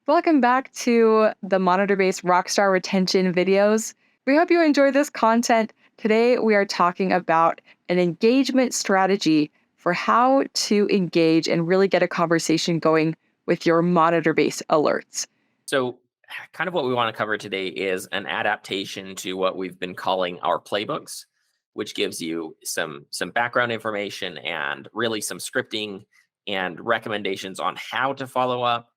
Welcome back to the MonitorBase Rockstar retention videos. We hope you enjoy this content. Today, we are talking about an engagement strategy for how to engage and really get a conversation going with your MonitorBase alerts. So, kind of what we want to cover today is an adaptation to what we've been calling our playbooks, which gives you some background information and really some scripting and recommendations on how to follow up,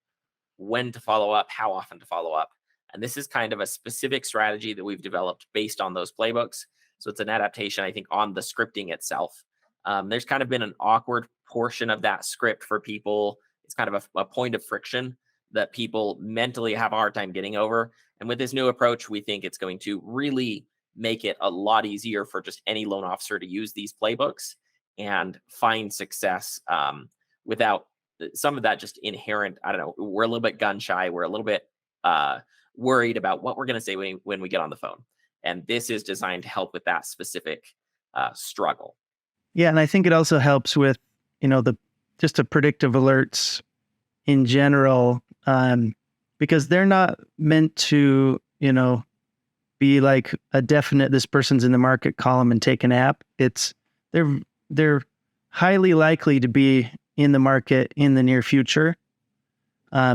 when to follow up, how often to follow up. And this is kind of a specific strategy that we've developed based on those playbooks. So it's an adaptation, I think, on the scripting itself. There's kind of been an awkward portion of that script for people. It's kind of a point of friction that people mentally have a hard time getting over. And with this new approach, we think it's going to really make it a lot easier for just any loan officer to use these playbooks and find success without some of that just inherent. I don't know. We're a little bit gun shy. We're a little bit worried about what we're going to say when we get on the phone. And this is designed to help with that specific struggle. Yeah, and I think it also helps with, just the predictive alerts in general, because they're not meant to, be like a definite, this person's in the market, call them and take an app. They're highly likely to be in the market in the near future,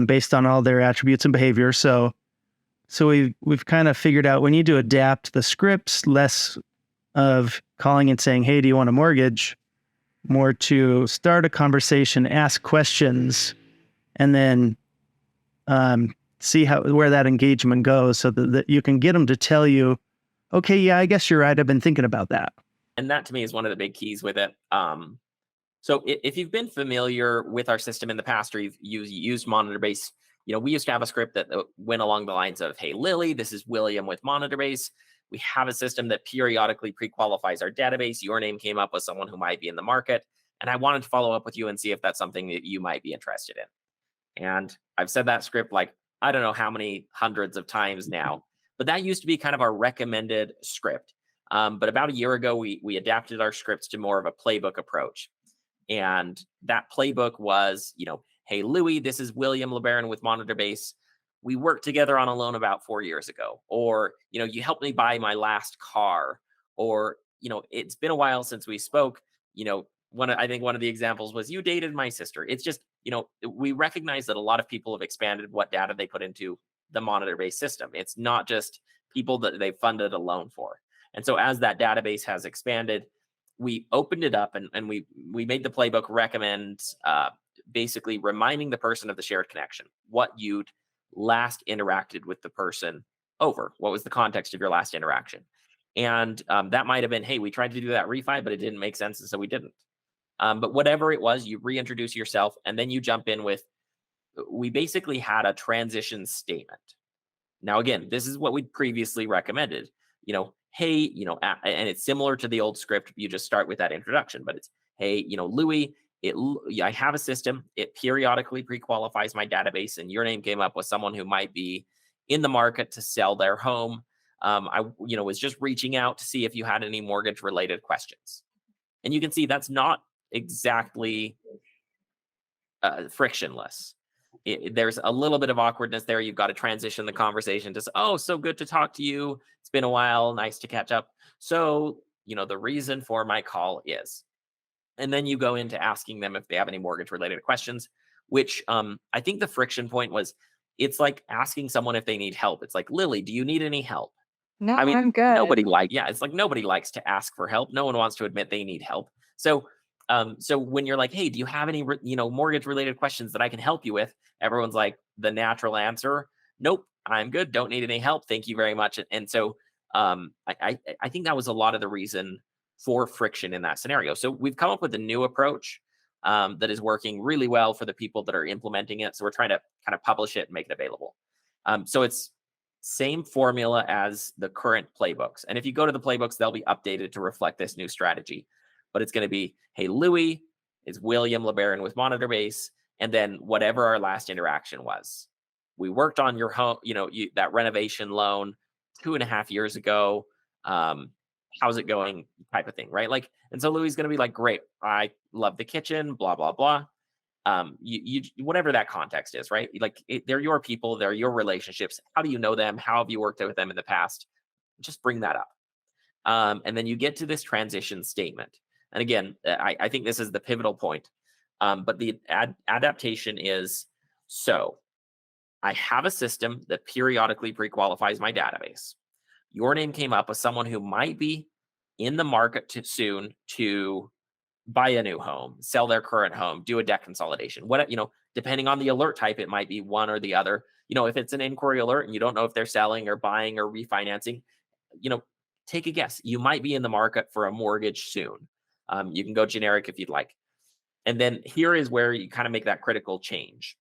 based on all their attributes and behavior. So we've kind of figured out we need to adapt the scripts, less of calling and saying, hey, do you want a mortgage? More to start a conversation, ask questions, and then see where that engagement goes so that you can get them to tell you, okay, yeah, I guess you're right. I've been thinking about that. And that to me is one of the big keys with it. So if you've been familiar with our system in the past or you've used MonitorBase, we used to have a script that went along the lines of, hey, Lily, this is William with MonitorBase. We have a system that periodically pre-qualifies our database. Your name came up with someone who might be in the market. And I wanted to follow up with you and see if that's something that you might be interested in. And I've said that script like, I don't know how many hundreds of times now, but that used to be kind of our recommended script. But about a year ago, we adapted our scripts to more of a playbook approach. And that playbook was, hey, Louis, this is William LeBaron with MonitorBase. We worked together on a loan about 4 years ago. Or, you helped me buy my last car. Or, it's been a while since we spoke. I think one of the examples was you dated my sister. It's just, we recognize that a lot of people have expanded what data they put into the MonitorBase system. It's not just people that they funded a loan for. And so as that database has expanded, we opened it up and we made the playbook recommend basically reminding the person of the shared connection, what you'd last interacted with the person over. What was the context of your last interaction? And that might have been, hey, we tried to do that refi, but it didn't make sense. And so we didn't. But whatever it was, you reintroduce yourself and then you jump in with, we basically had a transition statement. Now, again, this is what we previously recommended, hey, and it's similar to the old script. You just start with that introduction, but it's, hey, Louis, I have a system. It periodically pre-qualifies my database and your name came up with someone who might be in the market to sell their home. I was just reaching out to see if you had any mortgage related questions. And you can see that's not exactly frictionless. There's a little bit of awkwardness there. You've got to transition the conversation to, oh, so good to talk to you. It's been a while. Nice to catch up. So, the reason for my call is, and then you go into asking them if they have any mortgage related questions, which I think the friction point was, it's like asking someone if they need help. It's like, Lily, do you need any help? No, I mean, I'm good. it's like nobody likes to ask for help. No one wants to admit they need help. So when you're like, hey, do you have any, mortgage related questions that I can help you with? Everyone's like, the natural answer, nope, I'm good. Don't need any help. Thank you very much. And so I think that was a lot of the reason for friction in that scenario. So we've come up with a new approach that is working really well for the people that are implementing it. So we're trying to kind of publish it and make it available. So it's same formula as the current playbooks. And if you go to the playbooks, they'll be updated to reflect this new strategy. But it's going to be, hey, Louis is William LeBaron with MonitorBase, and then whatever our last interaction was. We worked on your home, that renovation loan 2.5 years ago. How's it going? Type of thing, right? And so Louis is going to be like, great, I love the kitchen, blah, blah, blah. you whatever that context is, right? Like they're your people, they're your relationships. How do you know them? How have you worked with them in the past? Just bring that up. And then you get to this transition statement. And again, I think this is the pivotal point. But the adaptation is, so I have a system that periodically pre-qualifies my database. Your name came up as someone who might be in the market soon to buy a new home, sell their current home, do a debt consolidation. What, depending on the alert type, it might be one or the other. If it's an inquiry alert and you don't know if they're selling or buying or refinancing, take a guess. You might be in the market for a mortgage soon. You can go generic if you'd like. And then here is where you kind of make that critical change.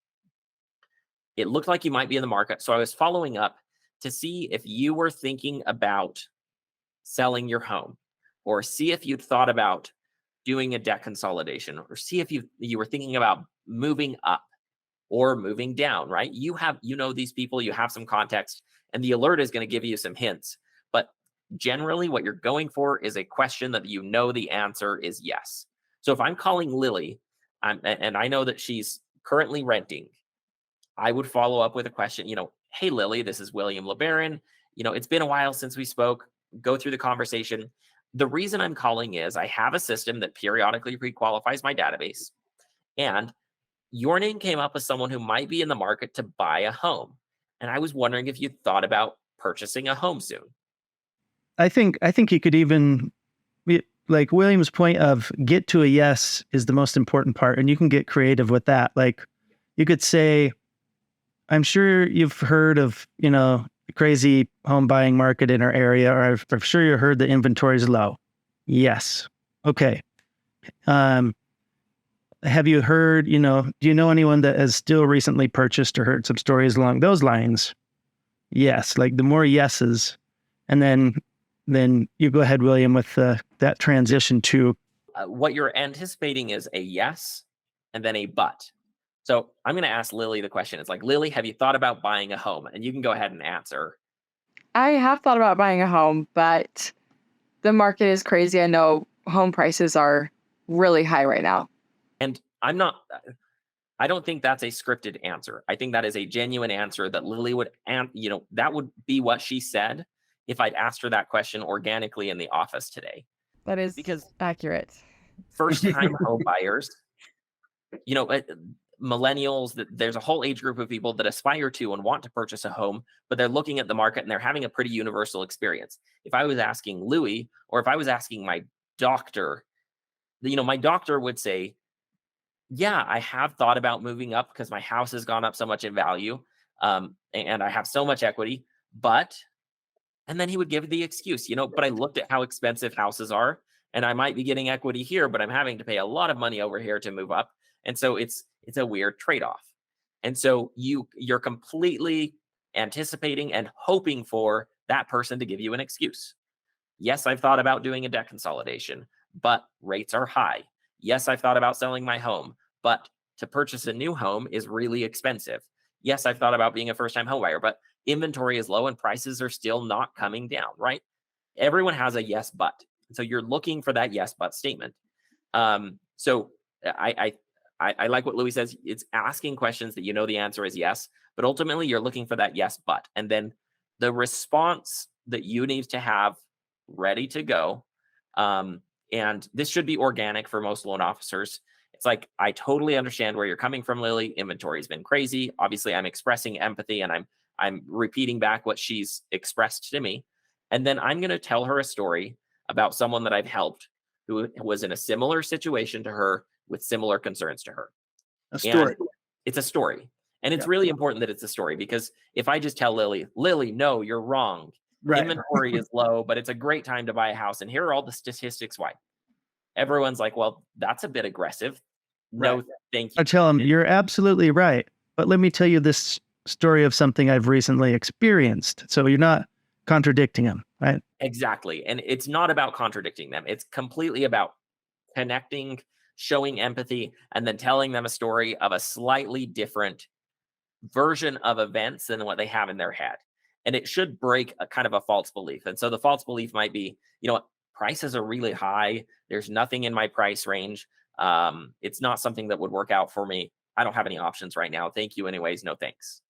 It looked like you might be in the market. So I was following up to see if you were thinking about selling your home, or see if you'd thought about doing a debt consolidation, or see if you were thinking about moving up or moving down, right? You know these people, you have some context, and the alert is going to give you some hints. But generally what you're going for is a question that you know the answer is yes. So if I'm calling Lily, and I know that she's currently renting, I would follow up with a question, hey, Lily, this is William LeBaron. It's been a while since we spoke. Go through the conversation. The reason I'm calling is I have a system that periodically pre-qualifies my database, and your name came up as someone who might be in the market to buy a home. And I was wondering if you thought about purchasing a home soon. I think you could even, like William's point of get to a yes is the most important part. And you can get creative with that. Like you could say, I'm sure you've heard of, the crazy home buying market in our area, or I'm sure you heard the inventory is low. Yes. Okay. Have you heard, do you know anyone that has still recently purchased or heard some stories along those lines? Yes. Like the more yeses, and then you go ahead, William, with that transition to what you're anticipating is a yes and then a but. So I'm going to ask Lily the question. It's like, Lily, have you thought about buying a home? And you can go ahead and answer. I have thought about buying a home, but the market is crazy. I know home prices are really high right now. And I don't think that's a scripted answer. I think that is a genuine answer that Lily would, that would be what she said if I'd asked her that question organically in the office today. That is because accurate. First-time home buyers, millennials, there's a whole age group of people that aspire to and want to purchase a home, but they're looking at the market and they're having a pretty universal experience. If I was asking Louis, or if I was asking my doctor, my doctor would say, yeah, I have thought about moving up because my house has gone up so much in value, and I have so much equity, and then he would give the excuse, but I looked at how expensive houses are, and I might be getting equity here, but I'm having to pay a lot of money over here to move up. And so it's a weird trade-off. And so you're completely anticipating and hoping for that person to give you an excuse. Yes, I've thought about doing a debt consolidation, but rates are high. Yes, I've thought about selling my home, but to purchase a new home is really expensive. Yes, I've thought about being a first-time home buyer, but inventory is low and prices are still not coming down, right? Everyone has a yes, but. So you're looking for that yes, but statement. So I like what Louis says. It's asking questions that the answer is yes, but ultimately you're looking for that yes, but. And then the response that you need to have ready to go. And this should be organic for most loan officers. It's like, I totally understand where you're coming from, Lily. Inventory has been crazy. Obviously, I'm expressing empathy and I'm repeating back what she's expressed to me. And then I'm going to tell her a story about someone that I've helped who was in a similar situation to her with similar concerns to her. a story. And it's a story. And it's really important that it's a story, because if I just tell Lily, no, you're wrong. Right. Inventory is low, but it's a great time to buy a house. And here are all the statistics why. Everyone's like, well, that's a bit aggressive. No, Right. thank you. I tell them, you're absolutely right. But let me tell you this story of something I've recently experienced. So you're not contradicting them, right? Exactly. And it's not about contradicting them. It's completely about connecting, showing empathy, and then telling them a story of a slightly different version of events than what they have in their head. And it should break a kind of a false belief. And so the false belief might be, prices are really high. There's nothing in my price range. It's not something that would work out for me. I don't have any options right now. Thank you anyways. No thanks.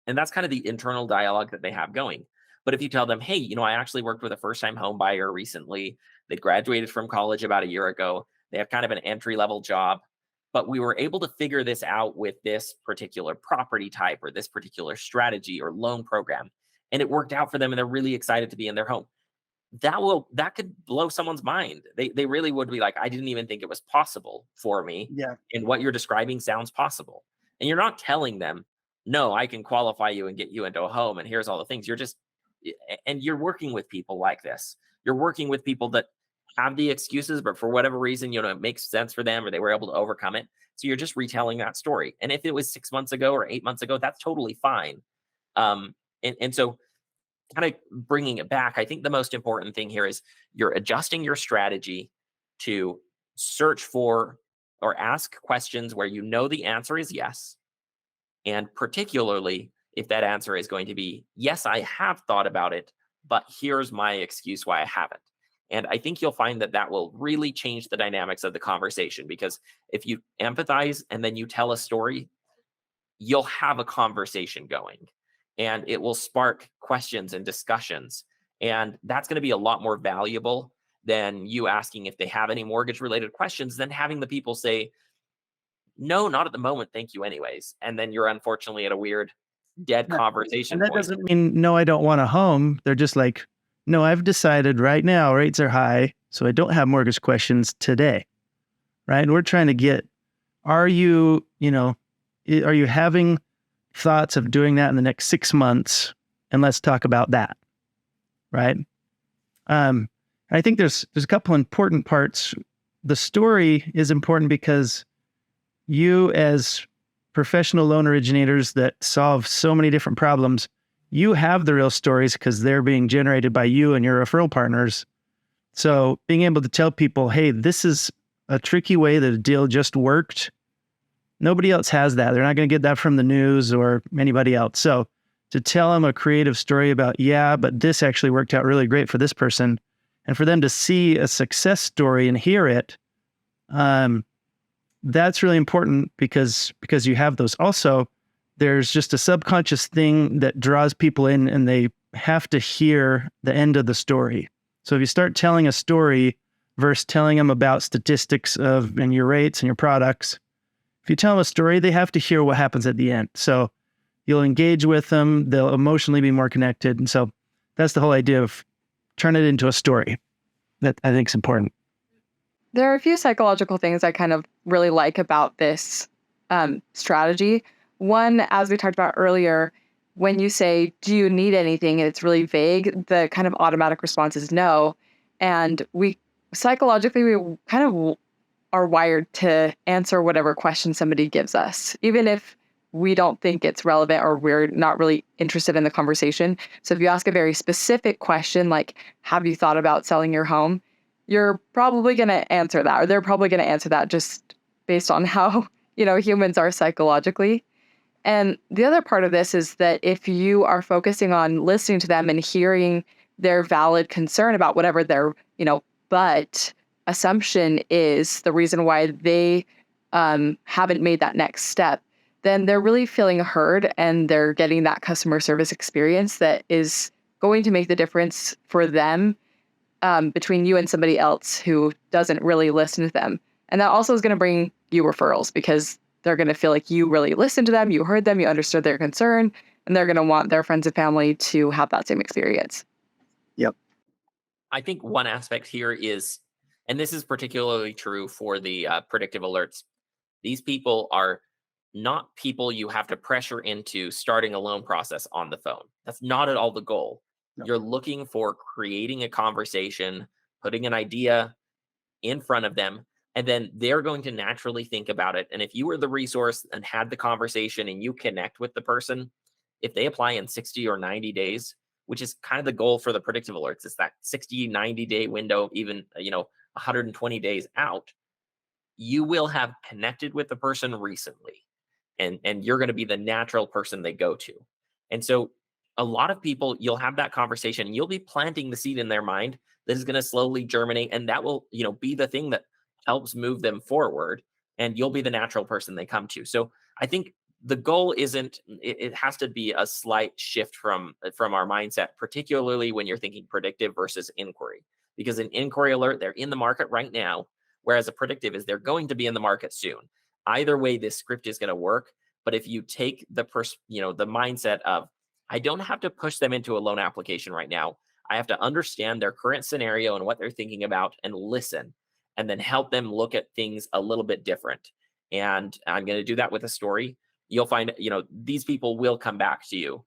And that's kind of the internal dialogue that they have going. But if you tell them, hey, I actually worked with a first time home buyer recently. They graduated from college about a year ago. They have kind of an entry level job, but we were able to figure this out with this particular property type or this particular strategy or loan program. And it worked out for them and they're really excited to be in their home. That could blow someone's mind. They really would be like, I didn't even think it was possible for me. Yeah. And what you're describing sounds possible. And you're not telling them, no, I can qualify you and get you into a home and here's all the things. And you're working with people like this. You're working with people that have the excuses, but for whatever reason, it makes sense for them or they were able to overcome it. So you're just retelling that story. And if it was 6 months ago or 8 months ago, that's totally fine. And so kind of bringing it back, I think the most important thing here is you're adjusting your strategy to search for or ask questions where the answer is yes. And particularly if that answer is going to be, yes, I have thought about it, but here's my excuse why I haven't. And I think you'll find that will really change the dynamics of the conversation, because if you empathize and then you tell a story, you'll have a conversation going and it will spark questions and discussions. And that's going to be a lot more valuable than you asking if they have any mortgage related questions, than having the people say, no, not at the moment. Thank you anyways. And then you're unfortunately at a weird dead conversation And that point. doesn't mean, no, I don't want a home. They're just like, no, I've decided right now rates are high, so I don't have mortgage questions today. Right. And we're trying to get, are you having thoughts of doing that in the next 6 months? And let's talk about that. Right. I think there's a couple important parts. The story is important because you, as professional loan originators that solve so many different problems, you have the real stories because they're being generated by you and your referral partners. So being able to tell people, hey, this is a tricky way that a deal just worked. Nobody else has that. They're not going to get that from the news or anybody else. So to tell them a creative story about, yeah, but this actually worked out really great for this person, and for them to see a success story and hear it, that's really important because you have those. Also, there's just a subconscious thing that draws people in and they have to hear the end of the story. So if you start telling a story versus telling them about statistics and your rates and your products, if you tell them a story, they have to hear what happens at the end. So you'll engage with them, they'll emotionally be more connected. And so that's the whole idea of turn it into a story that I think is important. There are a few psychological things I kind of really like about this strategy. One, as we talked about earlier, when you say, do you need anything? And it's really vague, the kind of automatic response is no. And we psychologically, we kind of are wired to answer whatever question somebody gives us, even if we don't think it's relevant or we're not really interested in the conversation. So if you ask a very specific question, like, have you thought about selling your home? You're probably going to answer that, or they're probably going to answer that just based on how, humans are psychologically. And the other part of this is that if you are focusing on listening to them and hearing their valid concern about whatever their, but assumption is the reason why they haven't made that next step, then they're really feeling heard and they're getting that customer service experience that is going to make the difference for them between you and somebody else who doesn't really listen to them. And that also is going to bring you referrals because they're going to feel like you really listened to them, you heard them, you understood their concern, and they're going to want their friends and family to have that same experience. Yep. I think one aspect here is, and this is particularly true for the predictive alerts, these people are not people you have to pressure into starting a loan process on the phone. That's not at all the goal. No. You're looking for creating a conversation, putting an idea in front of them, and then they're going to naturally think about it. And if you were the resource and had the conversation and you connect with the person, if they apply in 60 or 90 days, which is kind of the goal for the predictive alerts, it's that 60, 90-day window, even 120 days out, you will have connected with the person recently. And you're going to be the natural person they go to. And so a lot of people, you'll have that conversation and you'll be planting the seed in their mind that is going to slowly germinate. And that will, be the thing that helps move them forward, and you'll be the natural person they come to. So I think the goal isn't, it has to be a slight shift from our mindset, particularly when you're thinking predictive versus inquiry. Because an inquiry alert, they're in the market right now, whereas a predictive is they're going to be in the market soon. Either way, this script is going to work. But if you take the the mindset of, I don't have to push them into a loan application right now. I have to understand their current scenario and what they're thinking about and listen, and then help them look at things a little bit different. And I'm going to do that with a story. You'll find, these people will come back to you.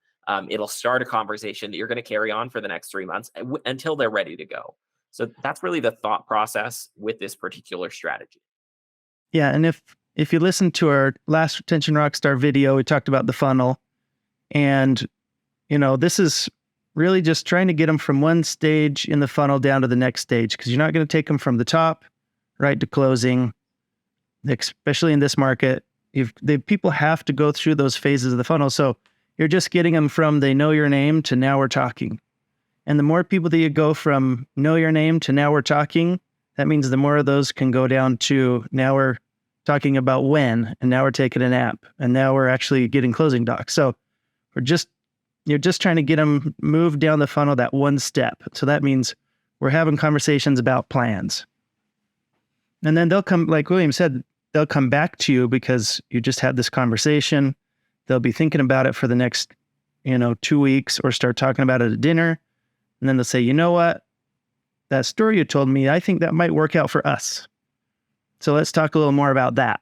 It'll start a conversation that you're going to carry on for the next 3 months until they're ready to go. So that's really the thought process with this particular strategy. Yeah, and if you listen to our last Retention Rockstar video, we talked about the funnel, and this is really just trying to get them from one stage in the funnel down to the next stage, because you're not going to take them from the top right to closing, especially in this market. People have to go through those phases of the funnel. So you're just getting them from they know your name to now we're talking. And the more people that you go from know your name to now we're talking, that means the more of those can go down to now we're talking about when, and now we're taking an app, and now we're actually getting closing docs. So you're just trying to get them moved down the funnel that one step. So that means we're having conversations about plans. And then they'll come, like William said, they'll come back to you because you just had this conversation. They'll be thinking about it for the next, 2 weeks, or start talking about it at dinner. And then they'll say, you know what? That story you told me, I think that might work out for us. So let's talk a little more about that.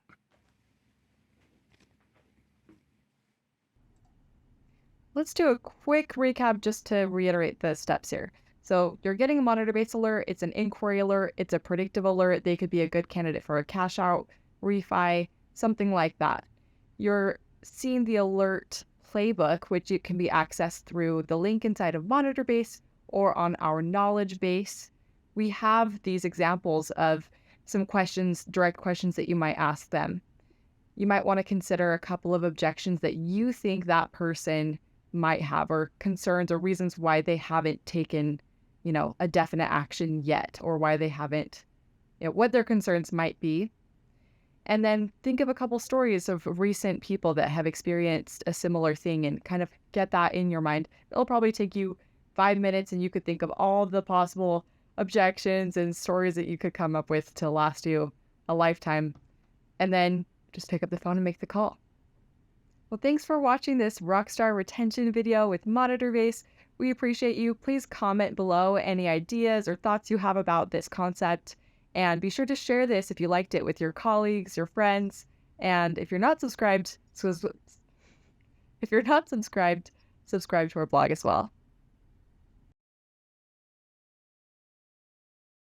Let's do a quick recap just to reiterate the steps here. So you're getting a MonitorBase alert. It's an inquiry alert. It's a predictive alert. They could be a good candidate for a cash out, refi, something like that. You're seeing the alert playbook, which it can be accessed through the link inside of MonitorBase or on our knowledge base. We have these examples of some questions, direct questions that you might ask them. You might want to consider a couple of objections that you think that person might have, or concerns or reasons why they haven't taken, a definite action yet, or why they haven't, what their concerns might be. And then think of a couple stories of recent people that have experienced a similar thing and kind of get that in your mind. It'll probably take you 5 minutes, and you could think of all the possible objections and stories that you could come up with to last you a lifetime. And then just pick up the phone and make the call. Well, thanks for watching this Rockstar retention video with MonitorBase. We appreciate you. Please comment below any ideas or thoughts you have about this concept. And be sure to share this if you liked it with your colleagues, your friends. And if you're not subscribed, subscribe to our blog as well.